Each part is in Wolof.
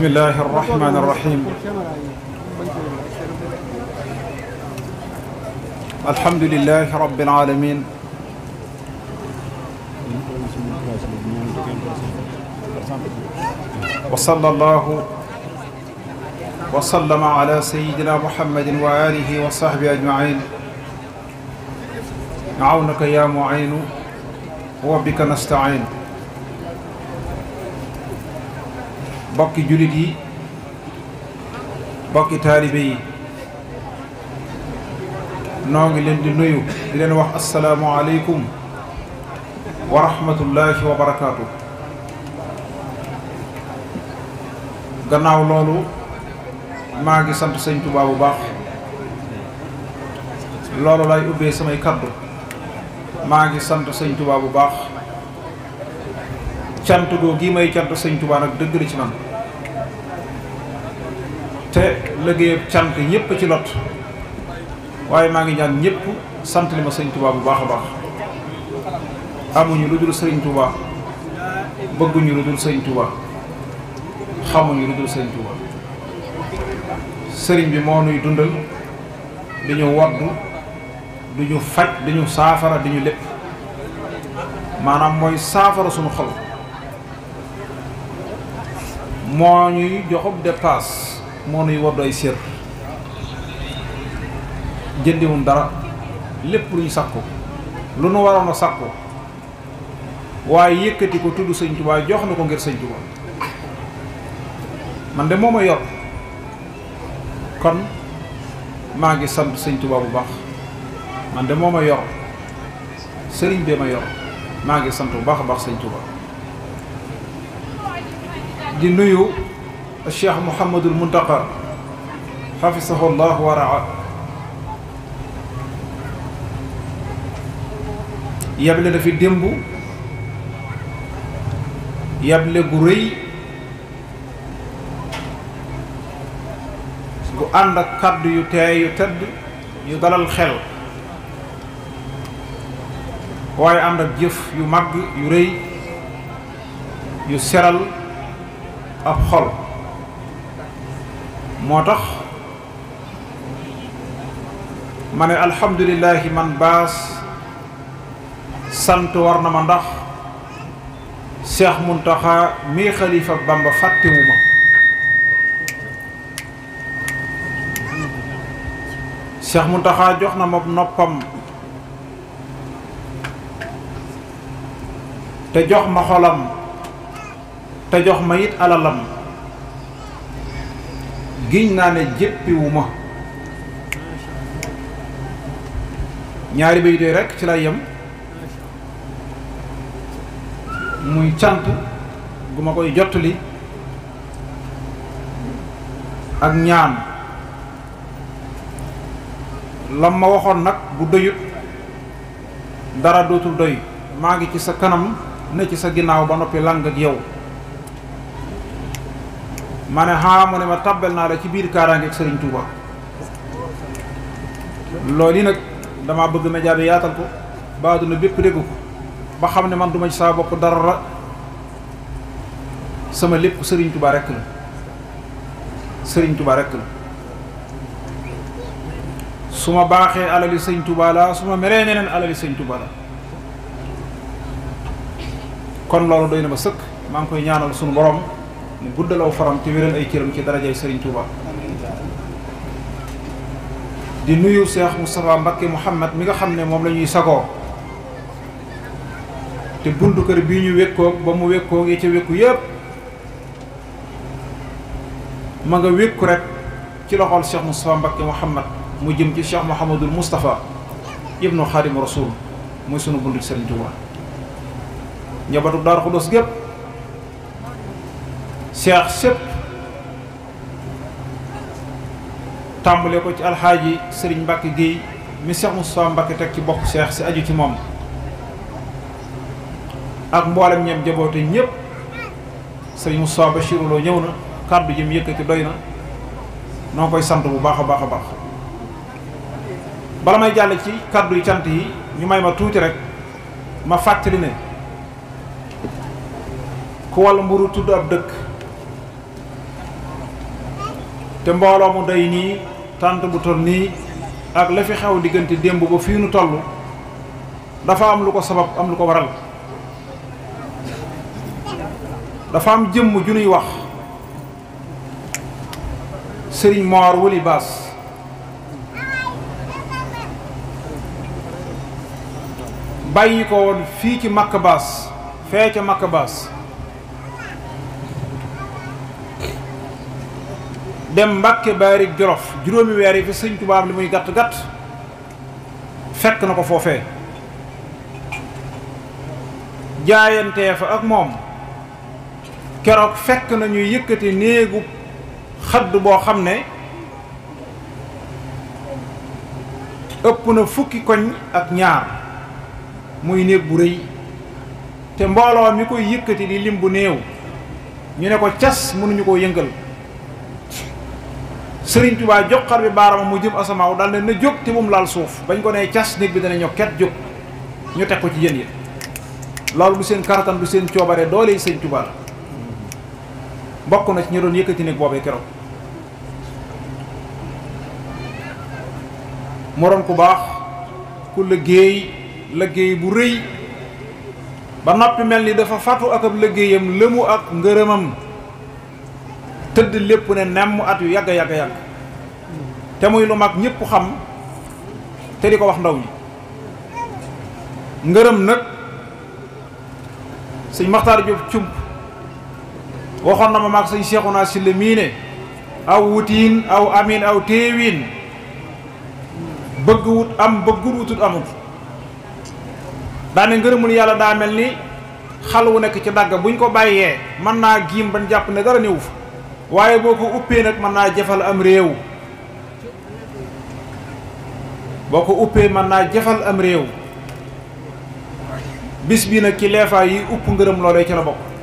بسم الله الرحمن الرحيم الحمد لله رب العالمين وصلى الله وسلم على سيدنا محمد وآله وصحبه أجمعين عونك يا معين وبك نستعين bokki julit yi bokki taalibe yi noo ngi leen di nuyu di leen wax assalaamu aleykum wa rahmatullahi wa barakaatu. gannaaw loolu maa ngi sant sëñ Tuubaa bu baax loolu lay ubbee samay kaddu maa ngi sant sëñ Tuubaa bu baax cant goo gi may cant sëñ Tuubaa nag dëgg la ci man te liggéeyam cant ñëpp ci lot waaye maa ngi ñaan ñëpp sant li ma sëñ Tuubaa bu baax a baax amuñu lu dul sëñ Tuubaa bëgguñu lu dul sëñ Tuubaa xamuñu lu dul sëñ Tuubaa sëriñ bi moo nuy dundal di ñu woddu di ñu faj di ñu saafara di ñu lépp maanaam mooy saafara suñu xol moo ñuy joxub dépasse moo ñuy woddu ay sér jëndiwun dara lépp lu ñu sakku lu nu waroon a sakku waaye yëkkati ko tudd sëñ Tuubaa jox na ko ngir sëñ Tuubaa man de moo ma yor kon maa ngi sant sëñ Tuubaa bu baax man de moo ma yor sëriñ bee ma yor maa ngi sant bu baax a baax sëñ Tuubaa di nuyu Cheikh Mouhamadul Muntaqa xafisahu llah wa raa yable na fi démb yable gu rëy gu ànd ak kàddu yu teey yu tedd yu dalal xel waaye ànd ak jëf yu màgg yu rëy yu seral ab xol moo tax ma ne alhamdulillahi man baas sant war na ma ndax Cheikh Muntaxa mii xalifa Bamba fàttewuma Cheikh Muntaxa jox na ma noppam te jox ma xolam te jox ma it alalam giñ naa ne jéppiwuma ñaari bay doy rekk ci lay yem muy cant gu ma koy jottali ak ñaan lam ma waxoon nag bu doyut dara dootul doy maa ngi ci sa kanam ne ci sa ginnaaw ba noppi lang ak yow ma ne mu ne ma tàbbal naa la ci biir kaaraange ak Sëriñ Tuuba loolu yi nag dama bëgg média bi yaatal ko ba àdduna bépp dégg ko ba xam ne man duma ci saa bopp dara sama lépp Sëriñ Tuuba rekk la Sëriñ Tuuba rekk la su ma baaxee alali Sëriñ Tuuba la su ma meree ñeneen alali Sëriñ Tuuba la kon loolu doy na ma sëkk maa ngi koy ñaanal sunu borom mu guddalaw faram te wéral ay cëram ci darajay Sëriñ Tuuba di nuyu Cheikh Moustapha Mbacké Mouhamad mi nga xam ne moom la ñuy sagoo te buntu kër bii ñu wékkoog ba mu wékkoog yi ca wékku yépp ma nga wékku rek ci loxol Cheikh Moustapha Mbacké Mouhamad mu jëm ci Cheikh Mouhamadul Moustapha ibnu Xaadimu Rasuul muy sunu buntu ci Sëriñ Tuuba njabootu Daaru Xudoos gépp Cheikh sépp tàmbale ko ci alxaaji Sëriñ Mbàkke Géey mi Cheikh Moustapha Mbacké teg ci bokk Cheikh si aju ci moom ak mboolem ñem jaboote ñëpp Sëriñ Moustapha Bachirou Lo ñëw na kàddu ji mu yëkkati doy na noo koy sant bu baax a baax a baax bala may jàll ci kàddu yi cant yi ñu may ma tuuti rek ma fàttali ne ku wàll mburu tudd ab dëkk te mbooloo mu day nii tànt bu toll nii ak la fi xew diggante démb ba fii nu toll dafa am lu ko sabab am lu ko waral. dafa am jëmm ju nuy wax Sëriñ Mor Wuli Baas bàyyi ko woon fii ci Makka Baas fee ca Makka Baas dem Mbàkke Baari Jolof juróomi weer yi fi Sëriñ Tuubaa li muy gàtt gàtt fekk na ko foofee jaayantee fa ak moom. keroog fekk na ñuy yëkkati néegu xadd boo xam ne ëpp na fukki koñ ak ñaar muy néeg bu rëy te mbooloo mi koy yëkkati di lim bu néew ñu ne ko cas mënuñu koo yëngal. Sëriñ Tuubaa jox xar bi baarama mu jëm asamaaw dal ne na jóg te moom laal suuf bañ ko nee cas néeg bi dana ñoo ket jóg ñu teg ko ci jën yi. loolu du seen karatan du seen coobare doole yi Sëriñ Tuubaa la. bokk na ci ñu doon yëkkati néeg boobee keroog mu doon ku baax ku liggéey bu rëy ba noppi mel ni dafa fatu ak ab liggéeyam lëmu ak ngërëmam tëdd lépp ne nemm at yu yàgg te muy lu mag ñépp xam te di ko wax ndaw ñi. ngërëm nag sëñ Maxtaar Jóob Cump waxoon na ma maag sëñ Seexuna Silla mii ne aw wutiin aw amin aw téewiin bëgg wut am bëggul wutut amut daane ngërëmul yàlla daa mel ni xal wu nekk ci dagg buñ ko bàyyee mën naa giim bañ jàpp ne dara néew fa waaye boo ko uppee nag mën naa jafal am réew bis bii nag ci leefaay yi upp ngërëm loolee ci la bokk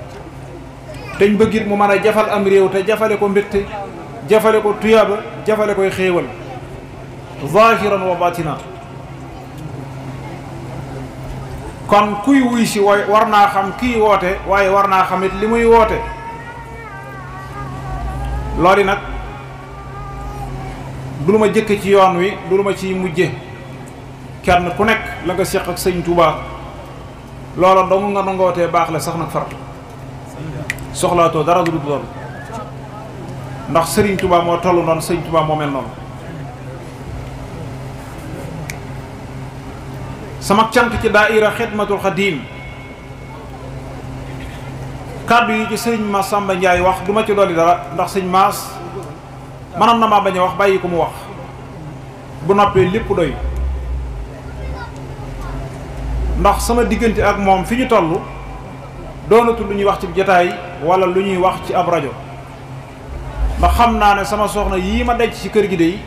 teñ bëggit mu mën a jafal am réew te jafale ko mbégte jafale ko tuyaaba jafale koy xéewal zahiran wa batina kon kuy wuy si war naa xam kii woote waaye war naa xamit li muy woote. loolu nag du lu ma jëkke ci yoon wi du lu ma ciy mujje kenn ku nekk la nga seq ak Sëñ Tuubaa loola dong nga nangootee baax la sax nag far soxlaatoo dara du doon ndax Sëriñ Tuubaa moo tollu noonu Sëriñ Tuubaa moo mel noonu. sama cant ci daayira Xidmatul Xadiim kàddu yi ci sëriñ Mass Samba Ndiaye wax duma ci dolli dara ndax sëñ Mass mënoon na maa bañ a wax bàyyi ko mu wax bu noppee lépp doy ndax sama diggante ak moom fi ñu toll doonatul lu ñuy wax ci jotaay wala lu ñuy wax ci ab rajo ndax xam naa ne sama soxna yii ma denc ci kër gi de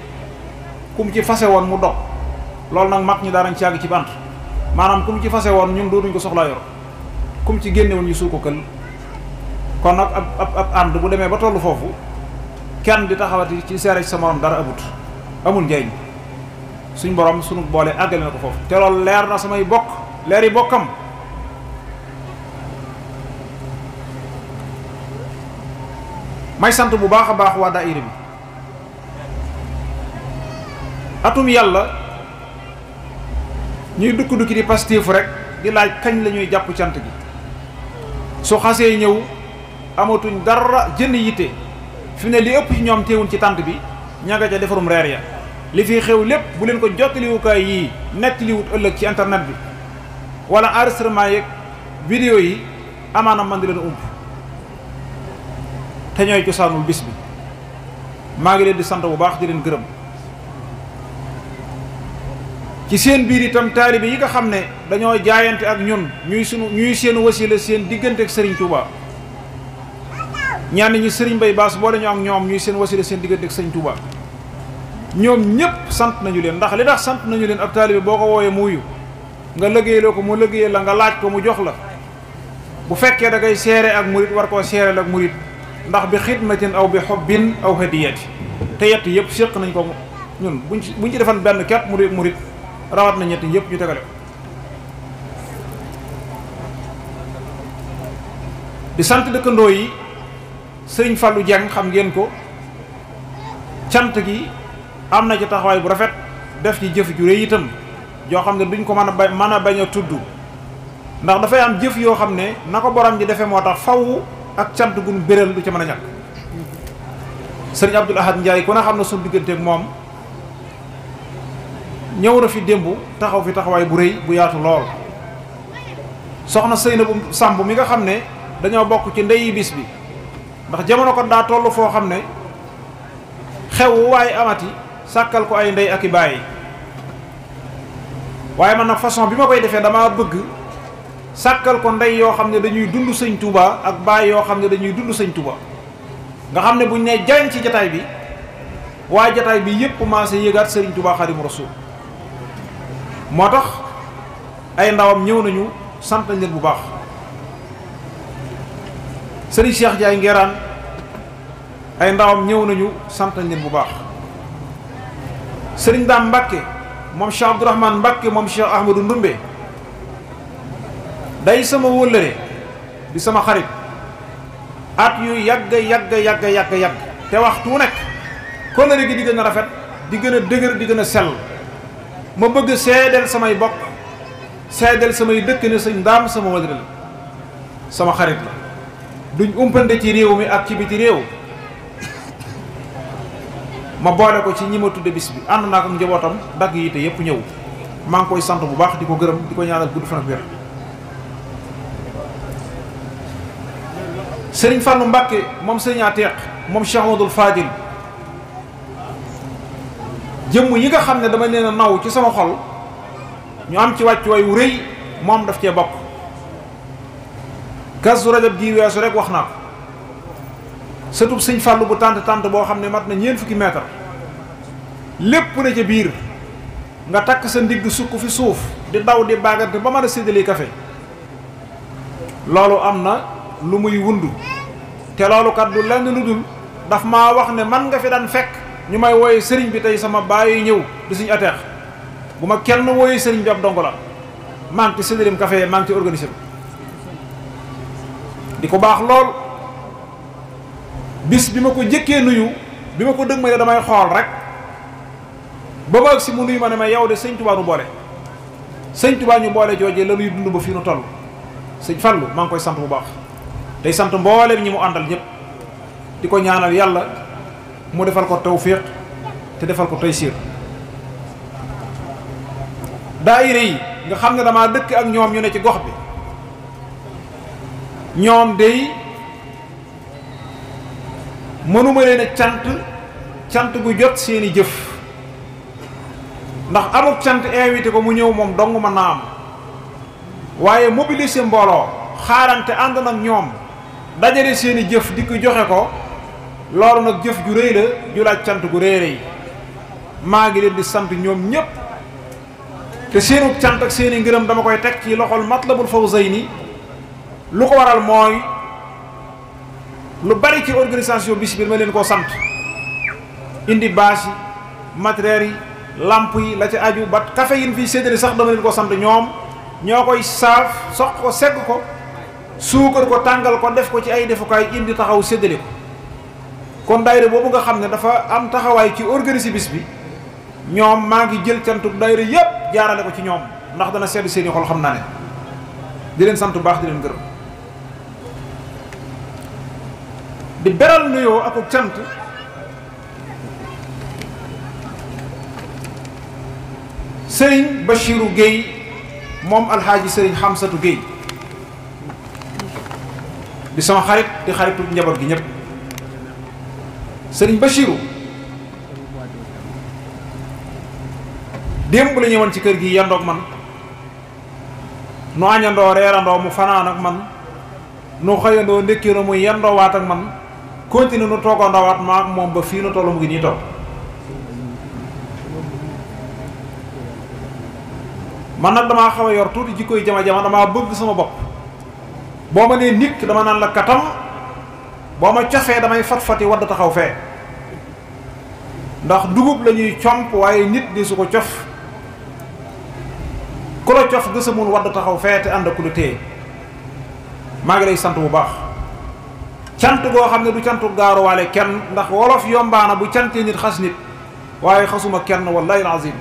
kum ci fase woon mu dog loolu nag mag ñi daanañ ci àgg ci bant maanaam kum ci fase woon ñun dootuñ ko soxlaa yor kum ci génnewoon ñu suu ko kël kon nag ab ànd bu demee ba tollu foofu kenn di taxawati ci seere ci sa morom dara amul njariñ suñ borom sunu boole àggale na ko foofu te loolu leer na samay bokk leeri bokkam may sant bu baax a baax waa daayira bi atum yàlla ñuy dukki di Pastef rek di laaj kañ la ñuy jàpp cant gi su xasee ñëw amatuñ dara jënd yitte fi ne li ëpp ci ñoom teewuñ ci tànt bi ña nga ca defarum reer ya li fi xew lépp bu leen ko jottaliwukaay yii nettaliwut ëllëg ci internet bi wala enregistrement yeeg vidéo yi amaana man di leen ump te ñooy cosaanul bis bi maa ngi leen di sant bu baax di leen gërëm ci seen biir itam taalibe yi nga xam ne dañoo jaayante ak ñun ñuy seen wasila seen diggante ak Serigne Touba ñaan ñi Serigne Mbaye Bass boole ñu ak ñoom ñuy seen wasila seen diggante ak Serigne Touba ñoom ñëpp sant nañu leen ndax li tax sant nañu leen ab taalibe boo ko wooyee muyu nga liggéeyloo ko mu liggéeyal la nga laaj ko mu jox la bu fekkee da ngay seere ak murit war koo seereel ak murit ndax bi xidmatin aw bi xobbin aw hadiyati te yett yëpp séq nañ ko ñun buñ ci defan benn kepp murit rawat na ñetti yëpp ñu tegale di sant dëkkandoo yi sëriñ Fallou Dieng xam ngeen ko cant gi am na ci taxawaay bu rafet def ci jëf ju rëy itam joo xam ne duñ ko mën a bañ a tudd ndax dafay am jëf yoo xam ne na ko borom ji defee moo tax faw ak cant gun béral du ca mën a ñàkk. sëriñ Abdul Ahad Njaay ku ne xam na suñu digganteeg moom ñëw na fi démb taxaw fi taxawaay bu rëy bu yaatu lool. soxna Seynabu Samb mi nga xam ne dañoo bokk ci ndeyi bis bi ndax jamono ko daa toll foo xam ne xew waaye amati sàkkal ko ay ndey ak i bàyyi waaye man nag façon bi ma koy defee dama bëgg sàkkal ko ndey yoo xam ne dañuy dund sëñ Touba ak bàyyi yoo xam ne dañuy dund sëñ Touba nga xam ne buñ ne jariñ ci jataay bi waaye jataay bi yépp maase yëgaat sëriñ Touba Xaadimu Rasuul moo tax ay ndawam ñëw nañu sant nañ leen bu baax. sëriñ Cheikh Jaay Ngeeraan ay ndawam ñëw nañu sant nañ leen bu baax. sëriñ Daam Mbàkke moom Cheikh Abdourahmane Mbàkke moom Cheikh Ahmadou Ndumbe day sama wóllëre di sama xarit at yu yàgg te waxtu wu nekk kóllëre gi di gën a rafet di gën a dëgër di gën a sell ma bëgg seedeel samay bokk seedeel samay dëkk ne sëñ Daam sama wóllëre la sama xarit la duñ umpande ci réew mi ak ci biti réew ma boole ko ci ñi ma tudde bis bi ànd naa ko njabootam dagg yi te yépp ñëw maa ngi koy sant bu baax di ko gërëm di ko ñaanal gudd fan ak wér. sëriñ Fallou Mbàkke moom sëriñ Ateeq moom Cheikh Amadou Fadil jëmm yi nga xam ne dama leen a naw ci sama xol ñu am ci wàccuwaay wu rëy moom daf cee bokk. Kazu Rajab gi weesu rek wax naa ko sëtub sëñ Fallou bu tànt boo xam ne mat na ñeent fukki mètre lépp na ca biir nga takk sa ndigg sukk fi suuf di daw di baagante ba mën a séddale café loolu am na lu muy wundu te loolu kat du lenn lu dul daf maa wax ne man nga fi daan fekk ñu may wooye sëriñ bi tey sama bàyyi ñëw di suñu ateex bu ma kenn wooye sëriñ bi ab dongo la maa ngi ci séddaleem café maa ngi ci organisé di ko baax lool bis bi ma ko jëkkee nuyu bi ma ko dëg ma ne damay xool rek ba ma si mu nuyu ma ne ma yow de sëñ Touba nu boole sëñ Touba ñu boole joojee la nuy dund ba fii nu toll sëñ Fallou maa ngi koy sant bu baax tey sant mbooleem ñi mu àndal ñëpp di ko ñaanal yàlla mu defal ko tawfiq te defal ko taysiir. daayira yi nga xam ne damaa dëkk ak ñoom ñu ne ci gox bi ñoom day mënuma leen a cant gu jot seeni jëf ndax amuk cant invité ko mu ñëw moom dong mën naa am waaye mobiliser mbooloo xaarante ànd nag ñoom dajale seeni jëf di ko joxe ko loolu nag jëf ju rëy la ju laaj cant gu rëy rëy maa ngi leen di sant ñoom ñépp te seenu cant ak seeni ngërëm dama koy teg ci loxol Matlabul Fawzayni lu ko waral mooy lu bari ci organisation bis bi ma leen koo sant indi bâche yi matériel yi lamp yi la ci aju ba café yi fii séddale sax dama leen koo sant ñoom ñoo koy saaf soq ko segg ko suukar ko tàngal ko def ko ci ay defukaay indi taxaw séddale ko kon daayira boobu nga xam ne dafa am taxawaay ci organiser bis bi ñoom maa ngi jël cantu daayira yépp jaarale ko ci ñoom ndax dana sedd seeni xol xam naa ne di leen sant bu baax di leen gërëm di beral nuyoo ak cant Serigne Bachirou Guèye moom alxaaji Serigne Xamsatu Guèye di sama xarit di xaritu njaboot gi ñëpp Serigne Bachirou démb la ñëwoon ci kër gi yandoog man nu añandoo reerandoo mu fanaan ak man nu xëyandoo ndékkiroo muy yandoo waat ak man continue nu toogandoo waat ma ak moom ba fii nu tollu mu ngi nii toog man nag damaa xaw a yor tuuti jikkoy jama damaa bëgg sama bopp boo ma nee nit dama naan la katam boo ma cofee damay fat-fati wadd taxaw fee ndax dugub la ñuy comp waaye nit di su ko cof ku la cof gësamul wadd taxaw fee te ànd ak ku la téye maa ngi lay sant bu baax cant goo xam ne du cantu gaaruwaale kenn, ndax wolof yombaana bu cantee nit xas nit, waaye xasuma kenn wallahi alazim,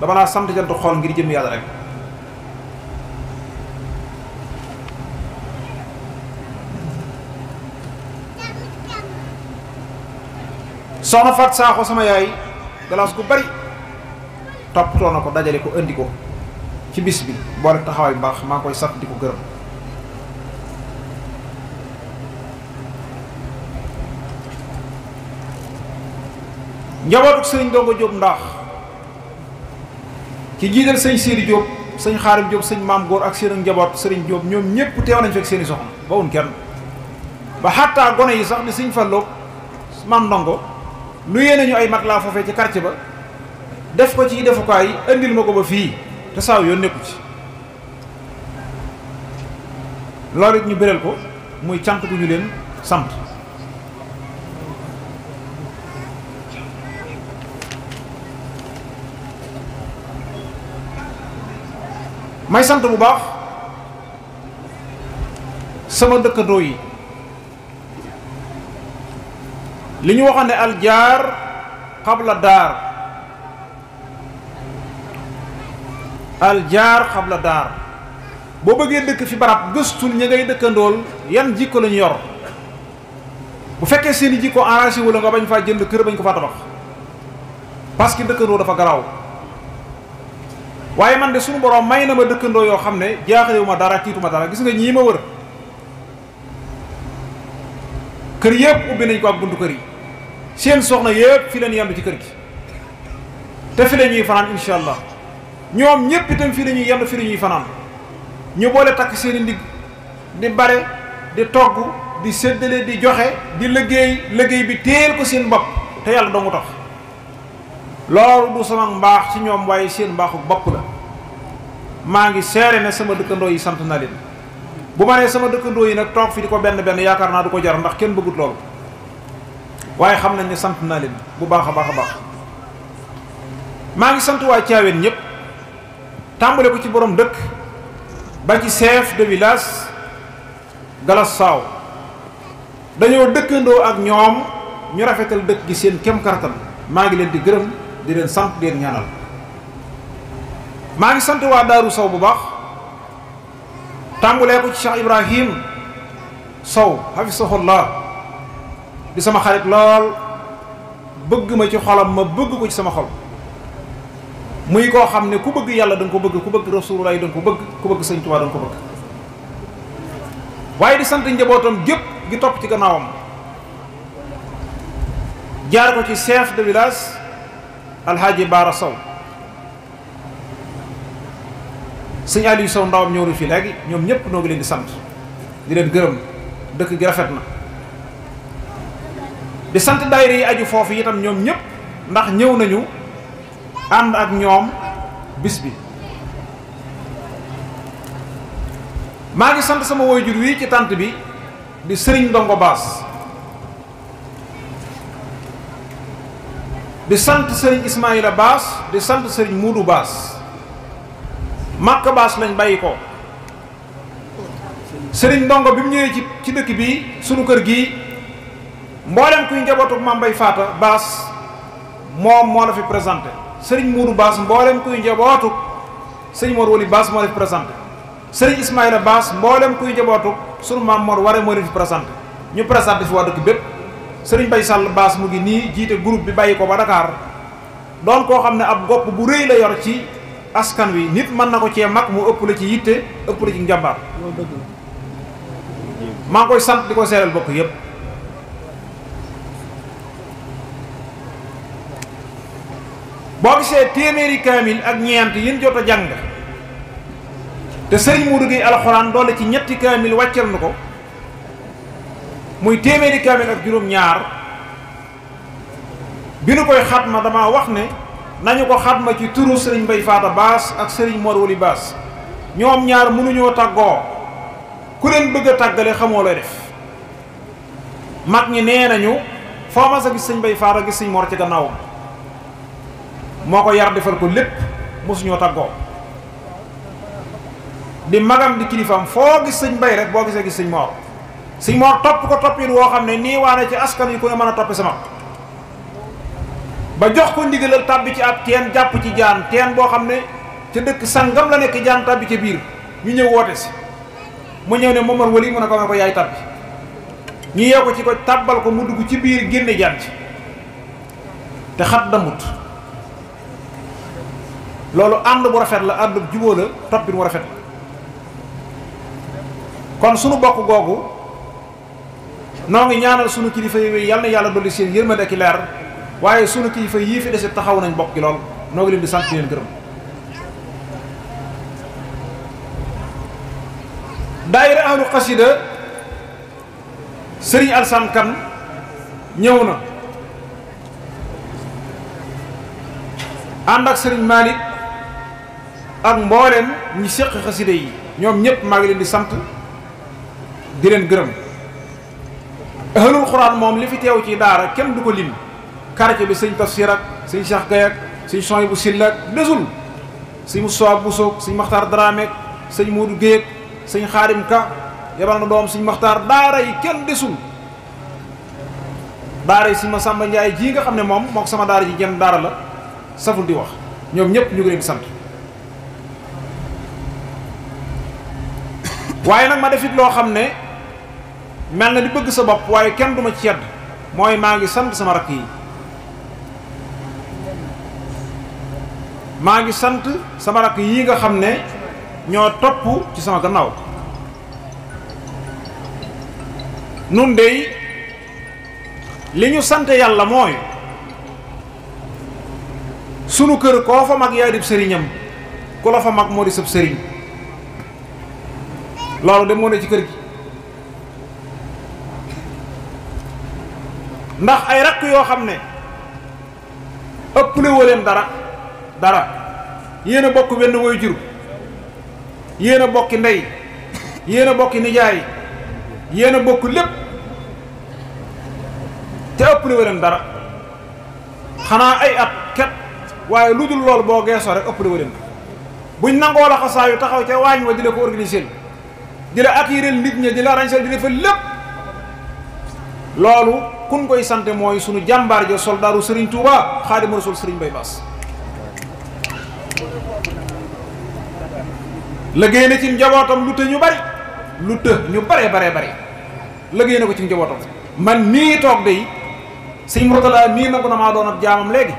dama laa sant cantu xol ngir jëm yàlla rek. soxna Fat Saaxo sama yaay galaas gu bari toppatoo na ko, dajale ko indi ko ci bis bi, boole taxawaay bu baax, maa ngi koy sant di ko gërëm. njabootu sëriñ Dongo Diop ndax ci jiital sëñ Sidi Diop, sëñ Xaarim Diop, sëñ Maam Góor ak seen njaboot sëriñ Diop, ñoom ñëpp teew nañ fekk seeni soxna bawun kenn, ba xattaa gone yi sax di sëñ Fallu Maam Ndongo lu yéene ñu ay mat laa foofee ci quartier ba, def ko ci defukaay yi indil ma ko ba fii te saaw yoon nekku ci. loolu it ñu béral ko muy cant gu ñu leen sant. may sant bu baax sama dëkkandoo yi, li ñu waxoon ne aljaar xabla daar, aljaar xabla daar. boo bëggee dëkk fi barab gëstul ña ngay dëkkandool yan jikko lañu yor. bu fekkee seeni jikko arrangé wala nga bañ faa jënd kër, bañ ko faa tabax, parce que dëkkandoo dafa garaaw. waaye man de suñu borom may na ma dëkkandoo yoo xam ne jaaxalewu ma dara, tiitu ma dara. gis nga ñii ma wër kër yëpp ubbi nañ ko ak buntu kër yi, seen soxna yëpp fi leen yendu ci kër gi, te fi la ñuy fanaan insha allah. ñoom ñëpp itam fi la ñuy yendu, fi la ñuy fanaan. ñu boole takk seeni ndigg di bare, di togg, di séddale, di joxe, di liggéey bi téel ko seen bopp te yàlla dongu tax. loolu du sama mbaax ci ñoom, waaye seen mbaaxu bopp la. maa ngi seere ne sama dëkkandoo yi sant na leen. bu ma nee sama dëkkandoo yi nag toog fi di ko benn yaakaar naa du ko jar, ndax kenn bëggut loolu. waaye xam nañ ne sant naa leen bu baax a baax a baax. maa ngi sant waa Thiawéne ñëpp, tàmbale ko ci borom dëkk ba ci chef de village Galas Saaw. dañoo dëkkandoo ak ñoom, ñu rafetal dëkk gi seen kem kartan. maa ngi leen di gërëm, di leen sant, di leen ñaanal. maa ngi sant waa Daaru Sow bu baax, tàmbulee ko ci Cheikh Ibrahim Sow hafisahullah, di sama xarit lool, bëgg ma ci xolam, ma bëgg ko ci sama xol. muy koo xam ne ku bëgg yàlla da nga ko bëgg, ku bëgg rasulullah da nga ko bëgg, ku bëgg sëñ Tuubaa da nga ko bëgg. waaye di sant njabootam gépp gi topp ci gannaawam, jaar ko ci chef de village Alhaji Baara Sow. sëñ Aliou Sow ndawam ñëw na fii léegi. ñoom ñëpp noo ngi leen di sant, di leen gërëm. dëkk gi rafet na. di sant daayira yi aju foofu itam ñoom ñëpp, ndax ñëw nañu ànd ak ñoom bis bi. maa ngi sant sama waajur wi ci tant bi di sëriñ Ndongo Baas, di sant sëriñ Ismaïla Baas, di sant sëriñ Muudu Baas. Màkka Baas lañ bàyyi ko. sëriñ Ndongo bi mu ñëwee ci dëkk bi sunu kër gi, mboolem kuy njabootu Mame Mbaye Faata Baas moom moo la fi présenté. sëriñ Muudu Baas mboolem kuy njabootu sëriñ Mor Wali Baas moo la fi présenté. sëriñ Ismaïla Baas mboolem kuy njabootu sunu maam Mor Waré moo la fi présenté. ñu présenté fi waa dëkk bépp. sëriñ Bay Sall Baas mu ngi nii jiite groupe bi bàyyi ko ba Dakar, doon koo xam ne ab gopp bu rëy la yor ci askan wi. nit mën na ko cee mag mu ëpp la ci yitte, ëpp la ci njàmbaar. maa ngi koy sant di ko seeral bokk yépp. boo gisee téeméeri kaamil ak ñeent yin jot a jàng te sëriñ Modou Gueye alxuraan doole ci ñetti kaamil wàccal na ko, muy téeméeri kaamil ak juróom-ñaar. bi nu koy xatma dama wax ne nañu ko xatma ci turu sëriñ Mbaye Faata Baas ak sëriñ Mor Wali Baas. ñoom ñaar mënuñoo tàggoo, ku leen bëgg a tàggale xamoo looy def. mag ñi nee nañu foo ma sa gis sëñ Mbaye Faata gis sëñ Mor ci gannaawam, moo ko yar defal ko lépp, mosuñoo tàggoo. di magam di kilifaam, foo gis sëñ Mbaye rek boo gisee gis sëñ Mor. sëñ Mor topp ko toppin woo xam ne nii waane ci askan yi ku ne mën a toppe sama ba jox ko ndigalal tàbbi ci ab teen jàpp ci jaan teen boo xam ne ca dëkk sangam la nekk jaan tàbbi ca biir ñu ñëw woote si mu ñëw ne Momar Wali mu ne ko yaay tàbbi ñu yee ko ci ko tàbbal ko mu dugg ci biir génne jaan ci te xat damut loolu ànd bu rafet la ànd bu jubóo la toppin mu rafet la kon sunu bokk googu noo ngi ñaanal sunu kilifa yi yal na yàlla dolli seen yërmande ak leer waaye sunu kilifa yii fi dese taxaw nañ bokk gi lool noo ngi leen di sant leen gërëm. daayira ahlu xasida sëriñ Alsaan Kan ñëw na ànd ak sëriñ Malick ak mbooleem ñi séq xasida yi ñoom ñëpp maa ngi leen di sant di leen gërëm. ahlul xuraan moom li fi teew ci daara kenn du ko lim quartier bi sëñ Tafsir ak sëñ Cheikh Gaye ak sëñ Soy bu Silla ak desul sëñ Moussa Bousso sëñ Maxtaar Dramé ak sëñ Modou Guèye ak sëñ Xaadim Ka yebal na doom sëñ Maxtaar daara yi kenn desul daara yi sëñ Masamba Njaay ji nga xam ne moom moo ko sama daara ji jenn daara la saful di wax ñoom ñëpp ñu ngi leen di sant waaye nag ma defit loo xam ne mel na di bëgg sa bopp waaye kenn duma ci yedd mooy maa ngi sant sama rakk yi maa ngi sant sama rakk yi nga xam ne ñoo topp ci sama gannaaw nun dey li ñu sant yàlla mooy sunu kër koo fa mag yaay dib sëriñam ku la fa mag moo di sëb sëriñ loolu de moo ne ci kër gi ndax ay rakk yoo xam ne ëpp le wëleen dara yéen a bokk wenn woy jur yéen a bokki ndey yéen a bokki nijaay yéen a bokk lépp te ëpp le wëleen dara xanaa ay at ket waaye lu dul lool boo geesoo rek ëpp le wëleen buñ nangoo la xasaayu taxaw ca waañ wa di la ko organiser di la accueillir nit ñi di la rañsal di la fa lépp loolu kun koy sant mooy sunu jàmbaar ja soldaaru Serigne Touba Xaadimu Rasuul Serigne Bay Bass liggéey na ci njabootam lu të ñu bari lu të ñu bare liggéey na ko ci njabootam man mii toog de sëñ Murtala mii nangu na maa doon ab jaamam léegi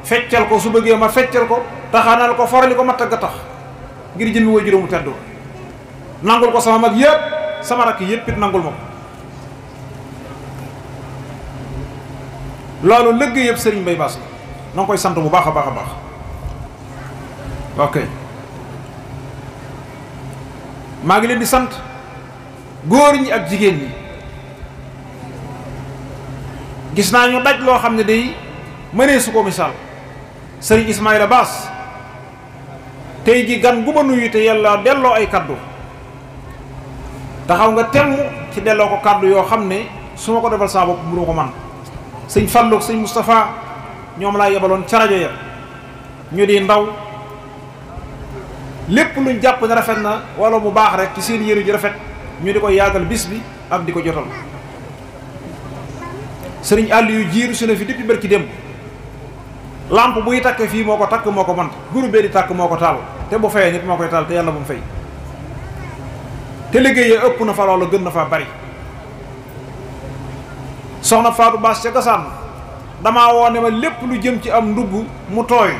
feccal ko su bëggee ma feccal ko taxaanal ko forali ko ma tagg a tax ngir jëmmi way juróomu tedd nangul ko sama mag yëpp sama rakk yëpp it nangul ma ko loolu liggéey yëpp Serigne Bay Bass na nga koy sant bu baax a baax a baax ok maa ngi leen di sant góor ñi ak jigéen ñi gis naa ñu daj loo xam ne day mënee su ko misaal Serigne Ismaïla Bass tey ji gan gu ma nuyu te yàlla delloo ay kaddu taxaw nga temm ci delloo ko kaddu yoo xam ne su ma ko defal saa bopp mënu ko man sëñ Fallou sëñ Moustapha ñoom laa yebaloon ca rajo ya ñu di ndaw lépp luñ jàpp ne rafet na wala mu baax rek ci seen yéenu ji rafet ñu di ko yaagal bis bi ak di ko jotal sëriñ àll yu jiiru su ne fi depuis bërki démb lampe buy takk fii moo ko takk moo ko mant guru bee di tàkk moo ko taal te bu fayee nit moo koy taal te yàlla bu mu fay te liggéeyee ëpp na fa loolu gën na faa bari soxna Fatou Bass ca Gassane damaa woo ne ma lépp lu jëm ci am ndugg mu tooy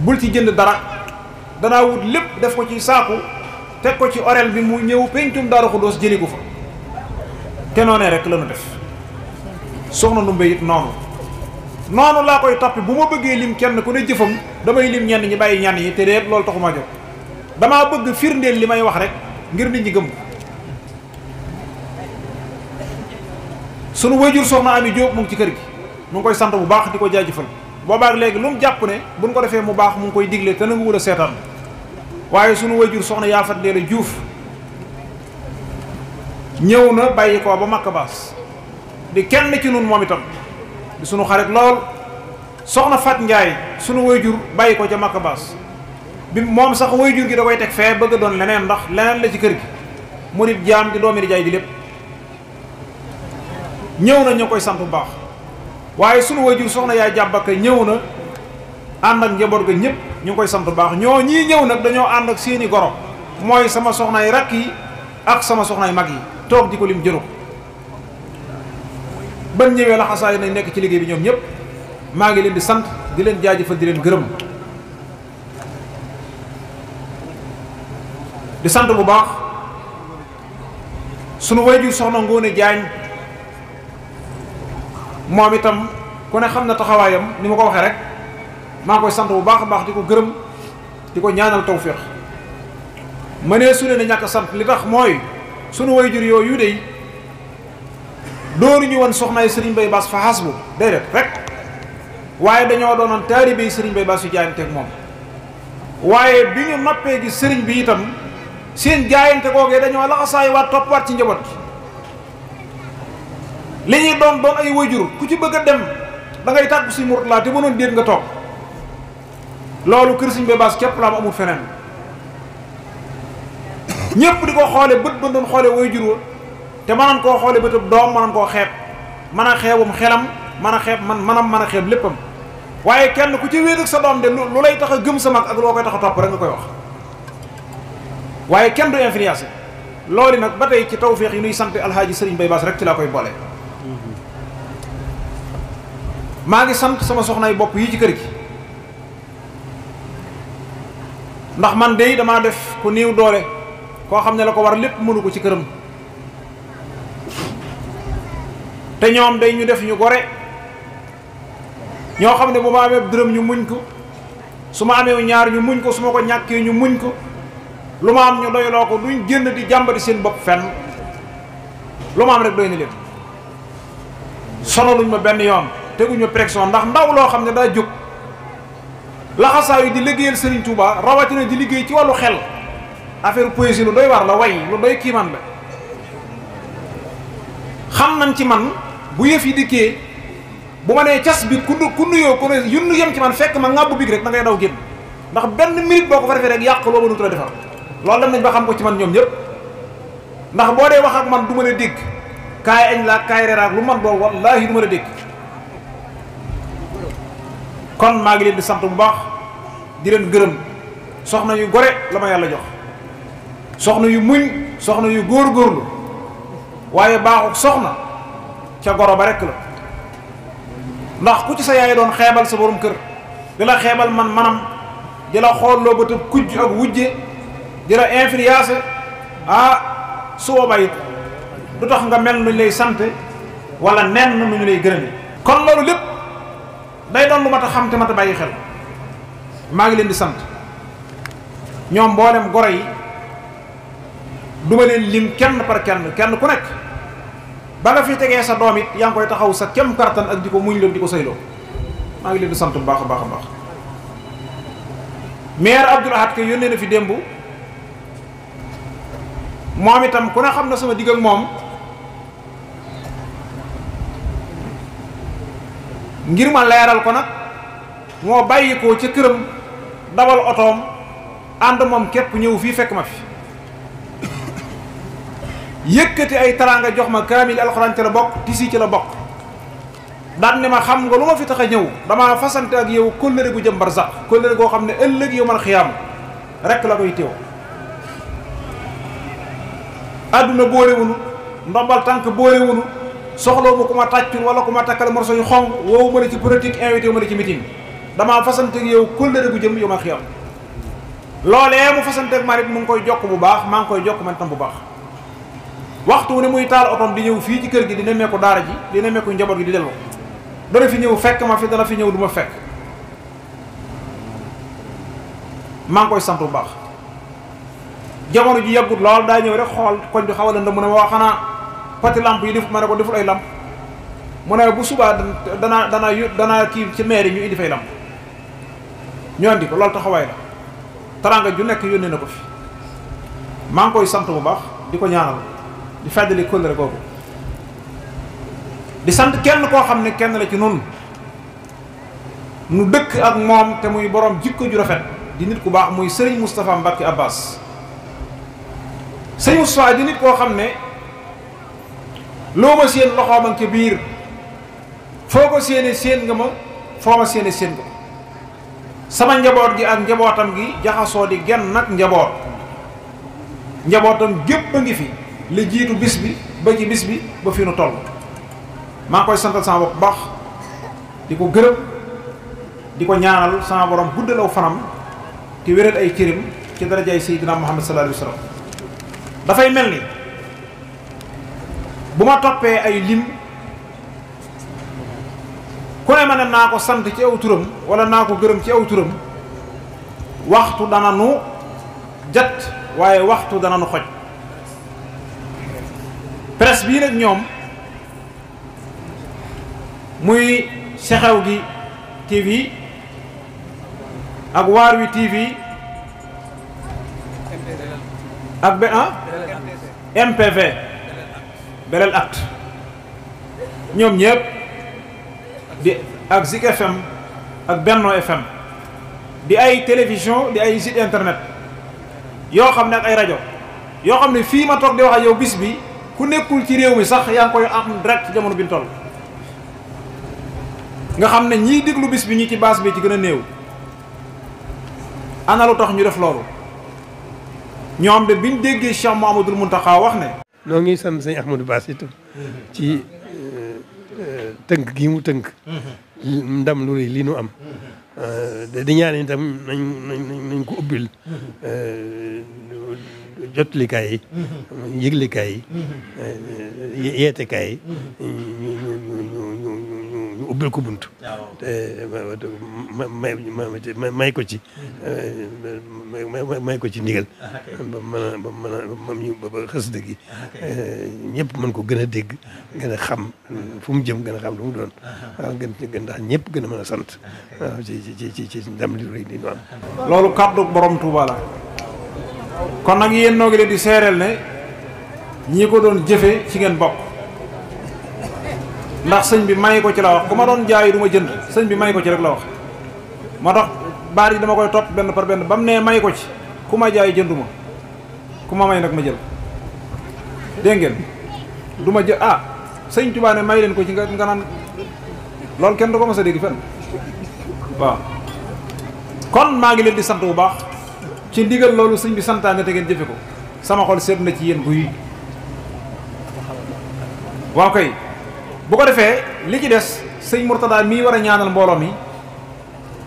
bul ci jënd dara danaa wut lépp def ko ci saaku teg ko ci orel bi mu ñëw pencum Daaru Xudoos jëli ko fa te noonee rek la nu def soxna Ndumbe it noonu laa koy toppi bu ma bëggee lim kenn ku ne jëfam damay lim ñenn ñi bàyyi ñenn ñi te déet loolu taxuma jóg damaa bëgg firndeel li may wax rek ngir nit ñi gëm sunu wayjur soxna Ami Jóob mu ngi ci kër gi mu ngi koy sant bu baax di ko jaajëfal boobaak léegi lu mu jàpp ne buñ ko defee mu baax mu ngi koy digle te nanguwul a seetaan waaye sunu wayjur soxna Yaafat Leela Juuf ñëw na bàyyi ko ba Makka Baas di kenn ci nun moom itam di sunu xarit lool soxna Fat Njaay sunu wayjur bàyyi ko ca Makka Baas bi moom sax wayjur gi da koy teg fee bëgg a doon leneen ndax leneen la ci kër gi murid jaam di doomi di jaay di lépp ñëw na ñu koy sant bu baax. waaye sunu wajur soxna yaay jàbbaka ñëw na ànd ak njaboot ga ñëpp ñu ngi koy sant bu baax. ñoo ñii ñëw nag dañoo ànd ak seeni goro mooy sama soxnaay rakk yi ak sama soxnaay mag yi toog di ko lim jëru ban ñëwee laxasaay nañ nekk ci liggéey bi ñoom ñëpp maa ngi leen di sant di leen jaajëfal di leen gërëm di sant bu baax sunu wayjur soxna Ngoone Jaañ moom itam ku ne xam na taxawaayam ni ma ko waxee rek maa ngi koy sant bu baax a baax di ko gërëm di ko ñaanal tawféex ma ne su ne ñàkk a sant li tax mooy sunu wayjur yooyu de doonuñu woon soxnaay Serigne Mbaye Bass fa xas bu déedéet rek waaye dañoo doonoon taalibe yi Serigne Mbaye Bass yu jaayanteeg moom waaye bi ñu noppee gi Serigne bi itam seen jaayante googee dañoo laxasaay waat toppaat ci njaboot gi li ñuy doon ay wayjur ku ci bëgg a dem da ngay tàggu si Mourtala te mënoon déet nga toog loolu kër Serigne Mbaye Bass képp la am amul feneen ñëpp di ko xoole bët ba doon xoole wayjur wa te mënoon koo xoole bëtëb doom mënoon koo xeeb mën a xeebum xelam mën a xeeb mën a xeeb léppam waaye kenn ku ci wéet ak sa doom de lu lay tax a gëm sa mag ak loo koy tax a topp rek nga koy wax waaye kenn du influencé loolu nag ba tey ci tawféex yi nuy sant alhaaji Serigne Mbaye Bass rek ci laa koy boole. maa ngi sant sama soxnaay bopp yi ci kër gi ndax man de damaa def ku néew doole koo xam ne la ko war lépp mënu ko ci këram te ñoom day ñu def ñu gore ñoo xam ne bu ma amee dërëm ñu muñ ko su ma amee ñaar ñu muñ ko su ma ko ñàkkee ñu muñ ko lu ma am ñu doyloo ko duñ génn di jàmbati seen bopp fenn lu ma am rek doy na leen sonaluñ ma benn yoon teguñ ma pression ndax ndaw loo xam ne daa jóg laxasaayu di liggéeyal Serigne Touba rawatina di liggéey ci wàllu xel affaire poésie lu doy war la way lu doy kiiman la xam nañ ci man bu yëf yi dikkee bu ma nee cas bi ku nuyoo ku ne yunnu yem ci man fekk ma ŋàbbu big rek da ngay daw génn ndax benn minute boo ko fa defee rek yàq loo mënut a defar loolu dem nañ ba xam ko ci man ñoom ñëpp ndax boo dee wax ak man du ma la dégg kaay añ laa kaay reeraak lu man boobu wallaahi du ma la dégg kon maa ngi leen di sant bu baax di leen gërëm soxna yu gore la ma yàlla jox soxna yu muñ soxna yu góor-góorlu waaye baaxuk soxna ca goro ba rekk la ndax ku ci sa yaay doon xeebal sa borom kër di la xeebal manam di la xoolloo ba tëb kujj ak wujje di la influencé su boobaa it du tax nga mel nu ñu lay sante wala nen nu ñu lay gërëme kon loolu lépp day doon lu mat a xam te mat a bàyyi xel maa ngi leen di sant ñoom mboolem goro yi duma leen lim kenn par kenn ku nekk ba nga fi tegee sa doom it yaa ngi koy taxaw sa kem kartan ak di ko muñ loo di ko sëyloo maa ngi leen di sant bu baax a baax a baax maire Abdoul Ahad Ka yónnee na fi démb moom itam ku ne xam na sama digg ak moom ngir ma leeral ko nag moo bàyyi ko ca këram dawal otoom ànd moom képp ñëw fii fekk ma fi yëkkati ay taraanga jox ma kaamil alxuraan ci la bokk tisi ci la bokk daan ne ma xam nga lu ma fi tax a ñëw damaa fasante ak yow kóllëre gu jëm barsax kóllëre goo xam ne ëllëg yow man xiyaam rekk la koy teew àdduna boolewunu ndombal tànk boolewunu soxloo ma ku ma tàccul wala ku ma takkal morso yu xong woowu ma ne ci politique invité wu ma ne ci meeting damaa fasante ak yow kóllëre gu jëm yow man xiyaam loolee mu fasante ak ma nit mu ngi koy jokk bu baax maa ngi koy jokk man tam bu baax waxtu wu ne muy taal otom di ñëw fii ci kër gi di nemmeeku daara ji di nemmeeku njaboot gi di delloo dana fi ñëw fekk ma fi dana fi ñëw du ma fekk maa ngi koy sant bu baax jamono ji yàggut lool daa ñëw rek xool koñ bi xaw a lëndëm mu ne ma wax xanaa pati lamp yi def ma ne ko deful ay lamp mu ne bu subaa danaa kii ci maire yi ñu indi fay lamp ñu andi ko loolu taxawaay la taranga ju nekk yónnee na ko fi maa ngi koy sant bu baax di ko ñaanal di feddali kóllëre googu di sant kenn koo xam ne kenn la ci nun nu dëkk ak moom te muy borom jikko ju rafet di nit ku baax muy Serigne Moustapha Mbacke Abbas sëñ Moustapha di nit koo xam ne loo ma séen loxoom ak ca biir foo ko séenee séen nga ma foo ma séenee séen nga sama njaboot gi ak njabootam gi jaxasoo di genn nag njabootam gépp a ngi fi li jiitu bis bi ba ci bis bi ba fi nu toll maa ngi koy santal sama bopp baax di ko gërëm di ko ñaanal sama borom guddalaw fanam te wéral ay cëram ci darajaay Seydina Muhammad sallallahu alayhi wa sallam dafay mel ni bu ma toppee ay lim ku ne ma ne naa ko sant ci aw turam wala naa ko gërëm ci aw turam waxtu dana nu jat waaye waxtu dana nu xoj presse bii nag ñoom muy Xew gi TV ak Waar wi TV ak MPV Belel Actu ñoom ñëpp di ak Zik FM ak Benno FM di ay télévision di ay site internet yoo xam ne ak ay rajo yoo xam ne fii ma toog di wax ak yow bis bi ku nekkul ci réew mi sax yaa ngi koy am direct ci jamono bi ñu toll nga xam ne ñiy déglu bis bi ñi ci baas bi ci gën a néew ana lu tax ñu def loolu ñoom de biñ déggee Cheikh Mouhamadoul Mountakha wax ne noo ngi sant sëñ Ahmadou Bass itam ci tënk gi mu tënk ndam lu rëy lii nu am di ñaan itam nañ ko ubbil jotlikaay yi yëglikaay yi yeetekaay yi ñu ubbil ko bunt te may ko ci may ko ci ndigal ba xasida gi ñëpp mën ko gën a dégg gën a xam fu mu jëm gën a xam lu mu doon waaw gën ndax ñëpp gën a mën a sant waaw ci ndam li rëy li ñu am loolu kàddu borom Touba la kon nag yéen noo ngi leen di seereel ne ñi ko doon jëfe ci ngeen bokk ndax sëñ bi may ko ci la wax ku ma doon jaay du ma jënd sëñ bi may ko ci rek la wax moo tax baar yi dama koy topp benn par benn ba mu nee may ko ci ku ma jaay jënduma ku ma may nag ma jël dégg ngeen du ma jël sëñ Tuubaa ne may leen ko ci nga naan loolu kenn du ko mos a dégg fenn waaw kon maa ngi leen di sant bu baax ci ndigal loolu sëñ bi santaane te ngeen jëfe ko sama xol seet na ci yéen buy waaw kay bu ko defee li ci des sëñ Mourtada mii war a ñaanal mbooloo mi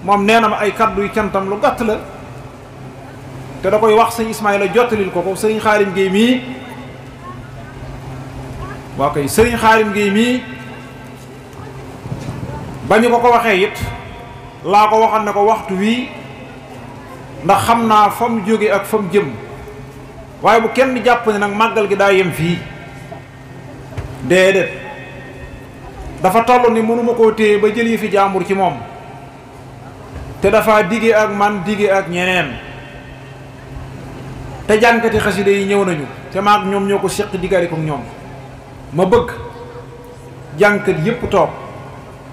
moom nee na ma ay kaddu yu cantam lu gàtt la te da koy wax sëñ Ismaïla jottalil ko sëriñ Xaarim Géey mii waaw kay sëriñ Xaarim Géey mii ba ñu ko waxee it laa ko waxal ne ko waxtu wii ndax xam naa fa mu jóge ak fa mu jëm waaye bu kenn jàpp ne nag màggal gi daa yem fii déedéet dafa toll ni mënuma koo téye ba jël yi fi jàmbur ci moom te dafa dige ak man dige ak ñeneen te jànkati xasida yi ñëw nañu te maag ñoom ñoo ko seq diggaale ko ñoom ma bëgg jànkat yépp toog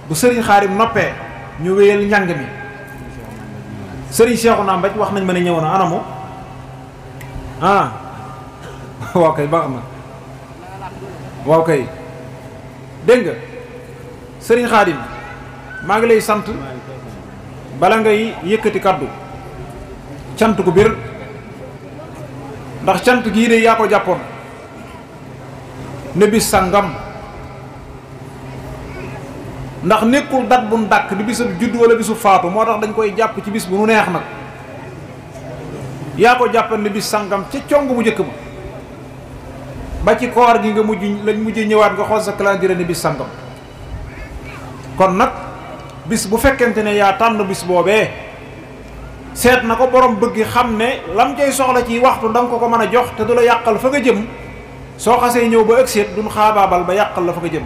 bu sëriñ Xaarim noppee ñu wéyal njàng mi sëriñ Seexuna Mbaj wax nañ ma ne ñëw na anamu waaw kay baax na waaw kay dégg nga sëriñ Xaadim maa ngi lay sant bala ngay yëkkati kaddu cant gu bir ndax cant gii de yaa ko jàppoon ne bis sangam ndax nekkul dat bu nu dàkk di bisub judd wala bisub faatu moo tax dañ koy jàpp ci bis bu nu neex nag yaa ko jàppoon ne bis sangam ca cong bu njëkk ba ci koor gi nga lañ mujj ñëwaat nga xool sa calendrier ne bis sangam kon nag bis bu fekkente ne yaa tànn bis boobee seet na ko borom bëgg xam ne lam cay soxla ci waxtu da nga ko mën a jox te du la yàqal fa nga jëm soo xasee ñëw ba ëgseet duñ xaabaabal ba yàqal la fa nga jëm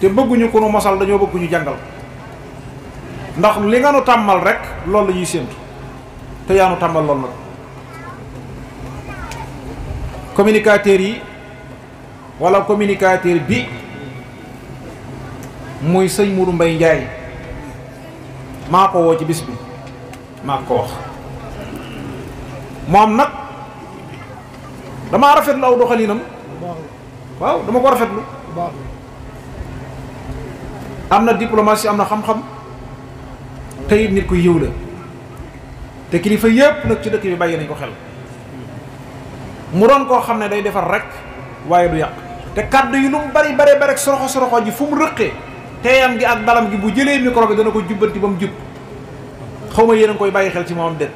te bëgguñu ko nu mosal dañoo bëgguñu jàngal ndax li nga nu tàmmal rek loolu la ñuy séentu te yaa nu tàmmal loolu nag communicateurs yi wala communicateur bi muy sëñ Mourou Mbaye Ndiaye maa ko woo ci bis bi maa ko wax moom nag damaa rafetlu aw doxalinam waaw dama ko rafetlu am na diplomatie am na xam-xam tey nit ku yiw la te kilifa yépp nag ci dëkk bi bàyyi nañ ko xel mu doon koo xam ne day defar rek waaye du yàq te kàddu yi lu mu bari bari rek soroxo ji fu mu rëqee teeyam gi ak dalam gi bu jëlee micro bi dana ko jubbanti ba mu jub xaw ma yéen a ngi koy bàyyi xel ci moom déet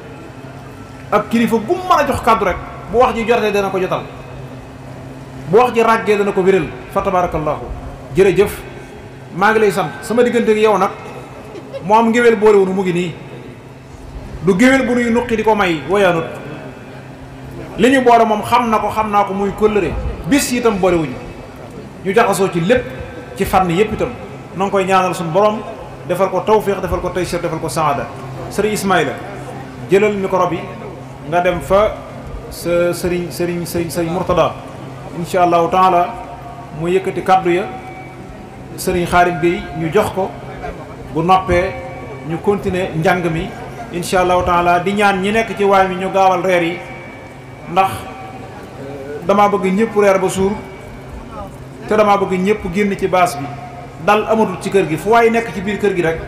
ab kilifa bu mu mën a jox kàddu rek bu wax ji jotee dana ko jotal bu wax ji ràggee dana ko wéral fa tabarakallahu jërëjëf maa ngi lay sant sama diggante ak yow nag moo am ngéwél boolewunu mu ngi nii du géwél bu nuy nuqi di ko may woyaanut li ñu boole moom xam na ko xam naa ko muy kóllëre bis itam boolewuñu ñu jaxasoo ci lépp ci fànn yépp itam na nga koy ñaanal suñu borom defal ko tawfiq defal ko taysir defal ko saada sëriñ Ismaïla jëlal micro bi nga dem fa sa sëriñ Murtada insha allahu taala mu yëkkati kàddu ya sëriñ Xaarim Gueye ñu jox ko bu noppee ñu continuer njàng mi insha allahu taala di ñaan ñi nekk ci waay mi ñu gaawal reer yi ndax dama bëgg ñëpp reer ba suur te dama bëgg ñëpp génn ci baas bi dal amatul ci kër gi fu waay nekk ci biir kër gi rek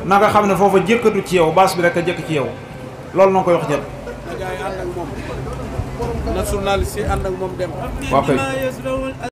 na nga xam ne foofa jëkkatu ci yow baas bi rek a jëkk ci yow loolu na nga koy wax jël na journaliste yi ànd ak moom dem waa kay